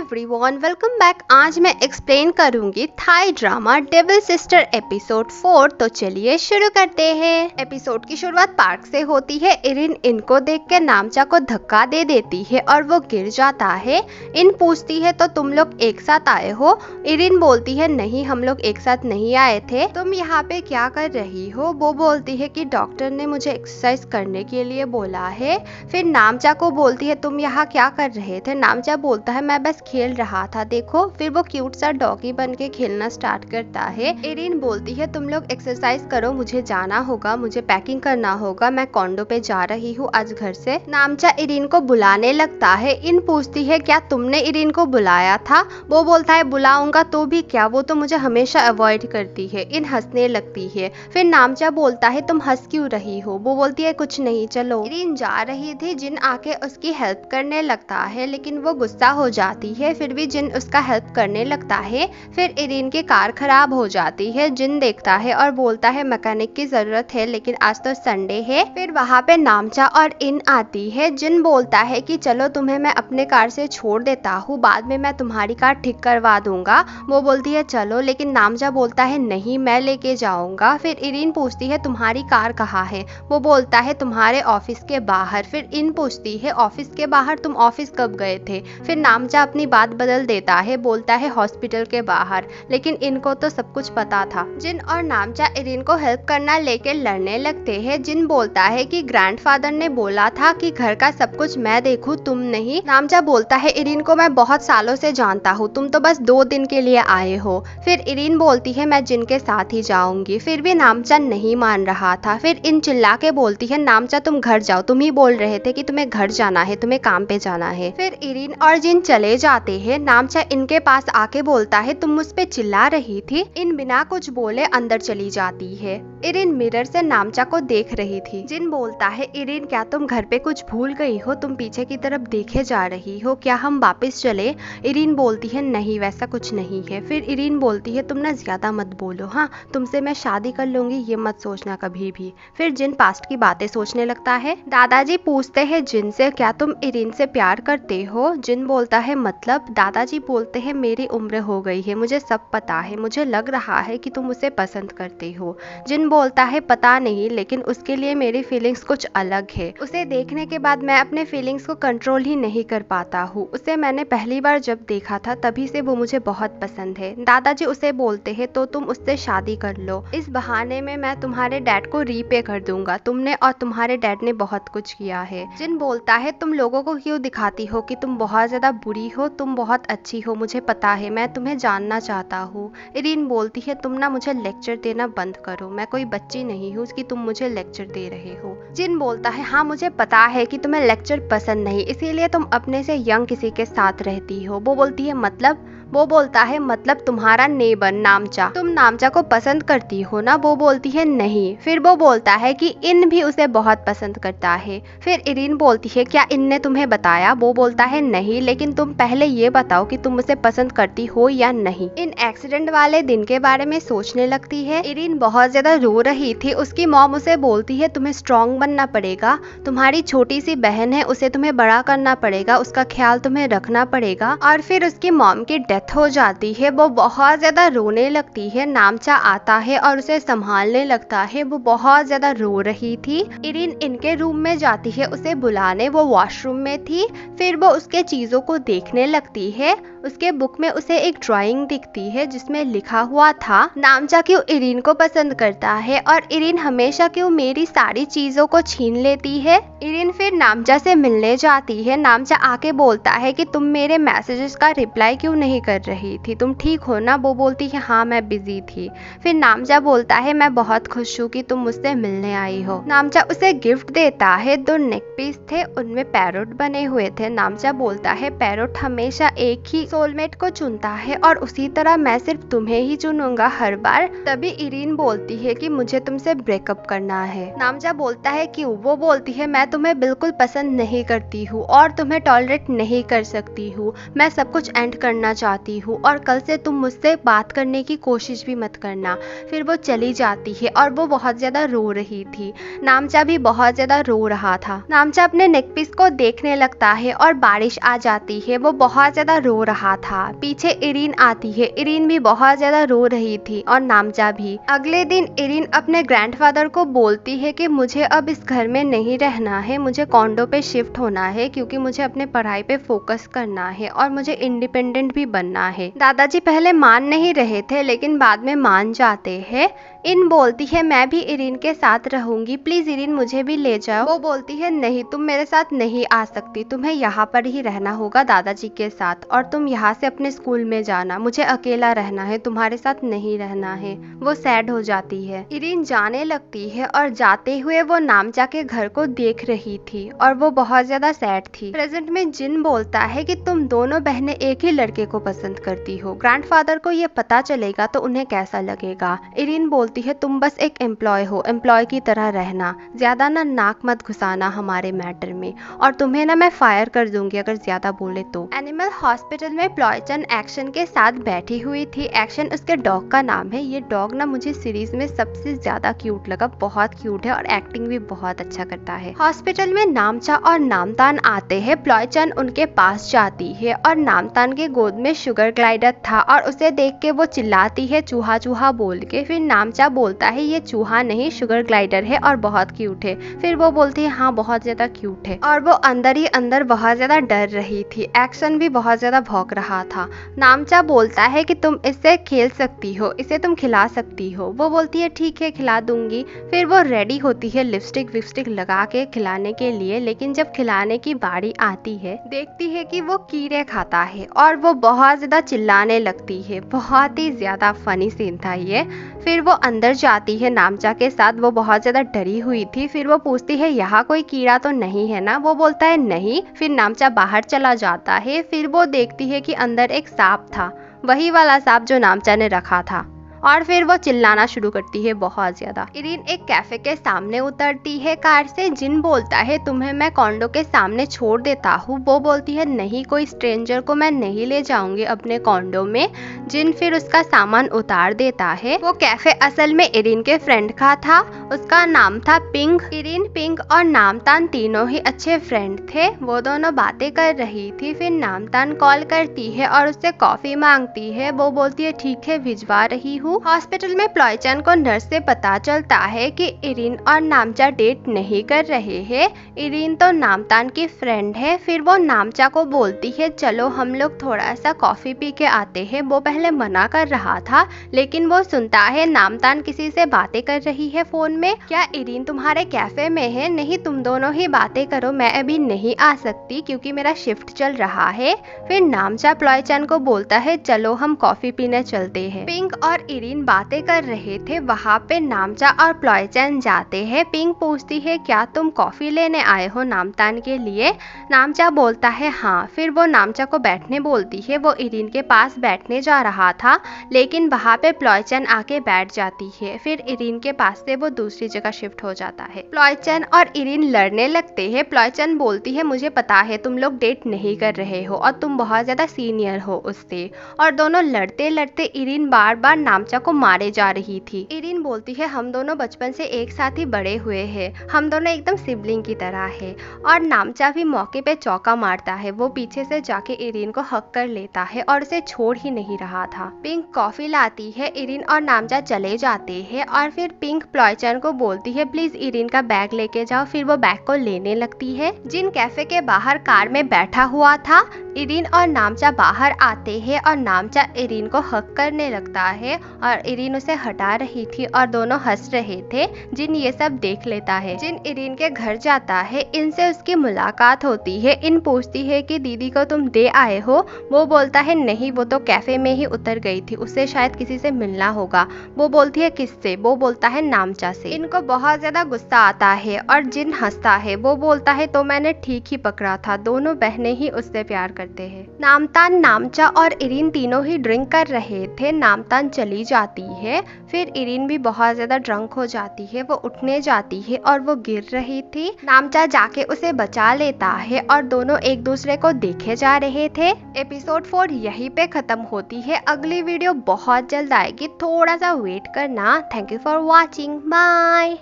Everyone, welcome back. आज मैं explain करूंगी Thai drama Devil Sister episode 4। तो चलिए शुरू करते हैं। एपिसोड की शुरुआत पार्क से होती है। इरिन इनको देख के नामचा को धक्का दे देती है और वो गिर जाता है। इन पूछती है तो तुम लोग एक साथ आए हो? इरिन बोलती है नहीं, हम लोग एक साथ नहीं आए थे। तुम यहाँ पे क्या कर रही हो? वो बोलती है कि डॉक्टर ने मुझे एक्सरसाइज करने के लिए बोला है। फिर नामचा को बोलती है तुम यहाँ क्या कर रहे थे? नामचा बोलता है मैं बस खेल रहा था, देखो। फिर वो क्यूट सा डॉगी बन के खेलना स्टार्ट करता है। इरिन बोलती है तुम लोग एक्सरसाइज करो, मुझे जाना होगा, मुझे पैकिंग करना होगा, मैं कॉन्डो पे जा रही हूँ आज घर से। नामचा इरिन को बुलाने लगता है। इन पूछती है क्या तुमने इरिन को बुलाया था? वो बोलता है बुलाऊंगा तो भी क्या, वो तो मुझे हमेशा अवॉइड करती है। इन हंसने लगती है। फिर नामचा बोलता है तुम हंस क्यों रही हो? वो बोलती है कुछ नहीं, चलो। इरिन जा रही थी। जिन आके उसकी हेल्प करने लगता है, लेकिन वो गुस्सा हो जाती है। फिर भी जिन उसका हेल्प करने लगता है। फिर इरिन की कार खराब हो जाती है। जिन देखता है और बोलता है मैकेनिक की जरूरत है, लेकिन आज तो संडे है। फिर वहाँ पे नामचा और इन आती है। जिन बोलता है कि चलो तुम्हें मैं अपने कार से छोड़ देता हूँ, बाद में मैं तुम्हारी कार ठीक करवा दूंगा। वो बोलती है चलो, लेकिन नामचा बोलता है नहीं, मैं लेके जाऊंगा। फिर इरिन पूछती है तुम्हारी कार कहाँ है? वो बोलता है तुम्हारे ऑफिस के बाहर। फिर इन पूछती है ऑफिस के बाहर, तुम ऑफिस कब गए थे? फिर नामचा अपनी बात बदल देता है, बोलता है हॉस्पिटल के बाहर, लेकिन इनको तो सब कुछ पता था। जिन और नामचा इरिन को हेल्प करना लेके लड़ने लगते हैं। जिन बोलता है कि ग्रैंडफादर ने बोला था कि घर का सब कुछ मैं देखूं, तुम नहीं। नामचा बोलता है इरिन को मैं बहुत सालों से जानता हूँ, तुम तो बस 2 दिन के लिए आए हो। फिर इरिन बोलती है मैं जिन के साथ ही जाऊंगी। फिर भी नामचा नहीं मान रहा था। फिर इन चिल्ला के बोलती है नामचा तुम घर जाओ, तुम ही बोल रहे थे कि तुम्हें घर जाना है, तुम्हें काम पे जाना है। फिर इरिन और जिन चले जाते हैं। नामचा इनके पास आके बोलता है तुम मुझ पे चिल्ला रही थी। इन बिना कुछ बोले अंदर चली जाती है। इरिन मिरर से नामचा को देख रही थी। जिन बोलता है इरिन क्या तुम घर पे कुछ भूल गई हो? तुम पीछे की तरफ देखे जा रही हो, क्या हम वापस चले? इरिन बोलती है नहीं, वैसा कुछ नहीं है। फिर इरिन बोलती है तुम ना ज्यादा मत बोलो, हाँ, तुमसे मैं शादी कर लूंगी, ये मत सोचना कभी भी। फिर जिन पास्ट की बातें सोचने लगता है। दादाजी पूछते हैं जिन से क्या तुम इरिन से प्यार करते हो? जिन बोलता है मतलब? दादाजी बोलते हैं मेरी उम्र हो गई है, मुझे सब पता है, मुझे लग रहा है कि तुम उसे पसंद करते हो। जिन बोलता है पता नहीं, लेकिन उसके लिए मेरी फीलिंग्स कुछ अलग है। उसे देखने के बाद मैं अपने फीलिंग्स को कंट्रोल ही नहीं कर पाता हूँ। उसे मैंने पहली बार जब देखा था तभी से वो मुझे बहुत पसंद है। दादाजी उसे बोलते हैं तो तुम उससे शादी कर लो, इस बहाने में मैं तुम्हारे डैड को रीपे कर दूंगा, तुमने और तुम्हारे डैड ने बहुत कुछ किया है। जिन बोलता है तुम लोगों को क्यों दिखाती हो कि तुम बहुत ज्यादा बुरी हो, तुम बहुत अच्छी हो, मुझे पता है, मैं तुम्हें जानना चाहता हूँ। इरिन बोलती है तुम ना मुझे लेक्चर देना बंद करो, मैं कोई बच्ची नहीं हूँ कि तुम मुझे लेक्चर दे रहे हो। जिन बोलता है हाँ मुझे पता है कि तुम्हें लेक्चर पसंद नहीं, इसीलिए तुम अपने से यंग किसी के साथ रहती हो। वो बोलती है मतलब? वो बोलता है मतलब तुम्हारा नेबर नामचा, तुम नामचा को पसंद करती हो ना? वो बोलती है नहीं। फिर वो बोलता है कि इन भी उसे बहुत पसंद करता है। फिर इरिन बोलती है क्या इनने तुम्हें बताया? वो बोलता है नहीं, लेकिन तुम पहले ये बताओ कि तुम उसे पसंद करती हो या नहीं। इन एक्सीडेंट वाले दिन के बारे में सोचने लगती है। इरिन बहुत ज्यादा रो रही थी। उसकी मॉम उसे बोलती है तुम्हें स्ट्रॉन्ग बनना पड़ेगा, तुम्हारी छोटी सी बहन है, उसे तुम्हें बड़ा करना पड़ेगा, उसका ख्याल तुम्हें रखना पड़ेगा। और फिर उसकी मॉम की डेथ हो जाती है। वो बहुत ज्यादा रोने लगती है। नामचा आता है और उसे संभालने लगता है। वो बहुत ज्यादा रो रही थी। इरिन इनके रूम में जाती है उसे बुलाने, वो वॉशरूम में थी। फिर वो उसके चीजों को देखने लगती है। उसके बुक में उसे एक ड्राइंग दिखती है जिसमें लिखा हुआ था नामचा क्यों इरिन को पसंद करता है और इरिन हमेशा क्यों मेरी सारी चीजों को छीन लेती है। इरिन फिर नामचा से मिलने जाती है। नामचा आके बोलता है कि तुम मेरे मैसेजेस का रिप्लाई क्यों नहीं कर रही थी, तुम ठीक हो ना? वो बोलती है हाँ मैं बिजी थी। फिर नामचा बोलता है मैं बहुत खुश हूँ कि तुम मुझसे मिलने आई हो। नामचा उसे गिफ्ट देता है। 2 नेक पीस थे, उनमें पैरोट बने हुए थे। नामचा बोलता है पैरोट हमेशा एक ही सोलमेट को चुनता है और उसी तरह मैं सिर्फ तुम्हें ही चुनूंगा हर बार। तभी इरिन बोलती है कि मुझे तुमसे ब्रेकअप करना है। नामचा बोलता है क्यों? वो बोलती है मैं तुम्हें बिल्कुल पसंद नहीं करती हूँ और तुम्हें टॉलरेट नहीं कर सकती हूँ, मैं सब कुछ एंड करना चाहती जाती हूँ और कल से तुम मुझसे बात करने की कोशिश भी मत करना। फिर वो चली जाती है और वो बहुत ज्यादा रो रही थी। नामचा भी बहुत ज्यादा रो रहा था। नामचा अपने नेक पीस को देखने लगता है और बारिश आ जाती है। वो बहुत ज्यादा रो रहा था। पीछे इरीन आती है। इरीन भी बहुत ज्यादा रो रही थी और नामचा भी। अगले दिन इरीन अपने ग्रैंडफादर को बोलती है कि मुझे अब इस घर में नहीं रहना है, मुझे कॉन्डो पे शिफ्ट होना है क्योंकि मुझे अपने पढ़ाई पे फोकस करना है और मुझे इंडिपेंडेंट भी बनना है। दादाजी पहले मान नहीं रहे थे लेकिन बाद में मान जाते हैं। इन बोलती है मैं भी इरीन के साथ रहूंगी, प्लीज इरीन मुझे भी ले जाओ। वो बोलती है नहीं, तुम मेरे साथ नहीं आ सकती, तुम्हें यहाँ पर ही रहना होगा दादाजी के साथ और तुम यहाँ से अपने स्कूल में जाना, मुझे अकेला रहना है, तुम्हारे साथ नहीं रहना है। वो सैड हो जाती है। इरीन जाने लगती है और जाते हुए वो नामचा के घर को देख रही थी और वो बहुत ज्यादा सैड थी। प्रेजेंट में जिन बोलता है कि तुम दोनों बहनें एक ही लड़के को पसंद करती हो, ग्रैंडफादर को ये पता चलेगा तो उन्हें कैसा लगेगा। इरीन बोलती है तुम बस एक एम्प्लॉय हो, एम्प्लॉय की तरह रहना, ज्यादा ना नाक मत घुसाना हमारे मैटर में और तुम्हें ना मैं फायर कर दूंगी अगर ज्यादा बोले तो। एनिमल हॉस्पिटल में प्लॉयचन एक्शन के साथ बैठी हुई थी। एक्शन उसके डॉग का नाम है। ये डॉग ना मुझे सीरीज में सबसे ज्यादा क्यूट लगा, बहुत क्यूट है और एक्टिंग भी बहुत अच्छा करता है। हॉस्पिटल में नामचा और नामतान आते हैं। प्लॉयचन उनके पास जाती है और नामतान के गोद में शुगर ग्लाइडर था और उसे देख के वो चिल्लाती है चूहा चूहा बोल के। फिर नामचा बोलता है ये चूहा नहीं शुगर ग्लाइडर है और बहुत क्यूट है। फिर वो बोलती है हाँ बहुत ज्यादा क्यूट है और वो अंदर ही अंदर बहुत ज्यादा डर रही थी। एक्शन भी बहुत ज्यादा भौंक रहा था। नामचा बोलता है कि तुम इससे खेल सकती हो, इसे तुम खिला सकती हो। वो बोलती है ठीक है खिला दूंगी। फिर वो रेडी होती है लिपस्टिक विपस्टिक लगा के खिलाने के लिए, लेकिन जब खिलाने की बारी आती है देखती है कि वो कीड़े खाता है और वो बहुत ज्यादा चिल्लाने लगती है। बहुत ही ज्यादा फनी सीन था ये। फिर वो अंदर जाती है नामचा के साथ। वो बहुत ज्यादा डरी हुई थी। फिर वो पूछती है यहाँ कोई कीड़ा तो नहीं है ना? वो बोलता है नहीं। फिर नामचा बाहर चला जाता है। फिर वो देखती है कि अंदर एक सांप था, वही वाला सांप जो नामचा ने रखा था और फिर वो चिल्लाना शुरू करती है बहुत ज्यादा। इरीन एक कैफे के सामने उतरती है कार से। जिन बोलता है तुम्हें मैं कॉन्डो के सामने छोड़ देता हूँ। वो बोलती है नहीं, कोई स्ट्रेंजर को मैं नहीं ले जाऊंगी अपने कॉन्डो में। जिन फिर उसका सामान उतार देता है। वो कैफे असल में इरीन के फ्रेंड का था, उसका नाम था पिंक। इरीन, पिंक और नामतान तीनों ही अच्छे फ्रेंड थे। वो दोनों बातें कर रही थी। फिर नामतान कॉल करती है और उससे कॉफी मांगती है। वो बोलती है ठीक है भिजवा रही हूँ। हॉस्पिटल में प्लॉयचन को नर्स से पता चलता है कि इरीन और नामचा डेट नहीं कर रहे हैं। इरीन तो नामतान की फ्रेंड है। फिर वो नामचा को बोलती है चलो हम लोग थोड़ा सा कॉफी पी के आते हैं। वो पहले मना कर रहा था लेकिन वो सुनता है नामतान किसी से बातें कर रही है फोन में। क्या इरीन तुम्हारे कैफे में है? नहीं, तुम दोनों ही बातें करो, मैं अभी नहीं आ सकती क्योंकि मेरा शिफ्ट चल रहा है। फिर नामचा प्लॉयचन को बोलता है चलो हम कॉफी पीने चलते हैं। पिंक और इरीन बातें कर रहे थे। वहाँ पे नामचा और प्लॉयचन जाते हैं। पिंक पूछती है क्या तुम कॉफी लेने आए हो नामतान के लिए? नामचा बोलता है हाँ। फिर वो नामचा को बैठने बोलती है। वो इरीन के पास बैठने जा रहा था लेकिन वहाँ पे प्लॉयचन आके बैठ जाती है। फिर इरीन के पास से वो दूसरी जगह शिफ्ट हो जाता है। प्लॉयचन और इरीन लड़ने लगते हैं। प्लॉयचन बोलती है मुझे पता है तुम लोग डेट नहीं कर रहे हो और तुम बहुत ज्यादा सीनियर हो उससे। और दोनों लड़ते लड़ते इरीन बार बार नामचा को मारे जा रही थी। इरीन बोलती है हम दोनों बचपन से एक साथ ही बड़े हुए हैं, हम दोनों एकदम सिबलिंग की तरह है। और नामचा भी मौके पे चौका मारता है। वो पीछे से जाके इरीन को हक कर लेता है और उसे छोड़ ही नहीं रहा था। पिंक कॉफी लाती है। इरीन और नामचा चले जाते हैं और फिर पिंक प्लॉयचन को बोलती है प्लीज इरीन का बैग लेके जाओ। फिर वो बैग को लेने लगती है। जिन कैफे के बाहर कार में बैठा हुआ था। इरीन और नामचा बाहर आते हैं और नामचा इरीन को हक करने लगता है और इरीन उसे हटा रही थी और दोनों हंस रहे थे। जिन ये सब देख लेता है। जिन इरीन के घर जाता है। इनसे उसकी मुलाकात होती है। इन पूछती है कि दीदी को तुम दे आए हो? वो बोलता है नहीं, वो तो कैफे में ही उतर गई थी, उससे शायद किसी से मिलना होगा। वो बोलती है किससे? वो बोलता है नामचा से। इनको बहुत ज्यादा गुस्सा आता है और जिन हंसता है। वो बोलता है तो मैंने ठीक ही पकड़ा था, दोनों बहनें ही उससे प्यार करते हैं। नामतान, नामचा और इरीन तीनों ही ड्रिंक कर रहे थे। नामतान चली जाती है। फिर इरिन भी बहुत ज्यादा ड्रंक हो जाती है, वो उठने जाती है और वो गिर रही थी। नामचा जाके उसे बचा लेता है और दोनों एक दूसरे को देखे जा रहे थे। एपिसोड 4 यहीं पे खत्म होती है। अगली वीडियो बहुत जल्द आएगी, थोड़ा सा वेट करना। Thank you for watching, bye.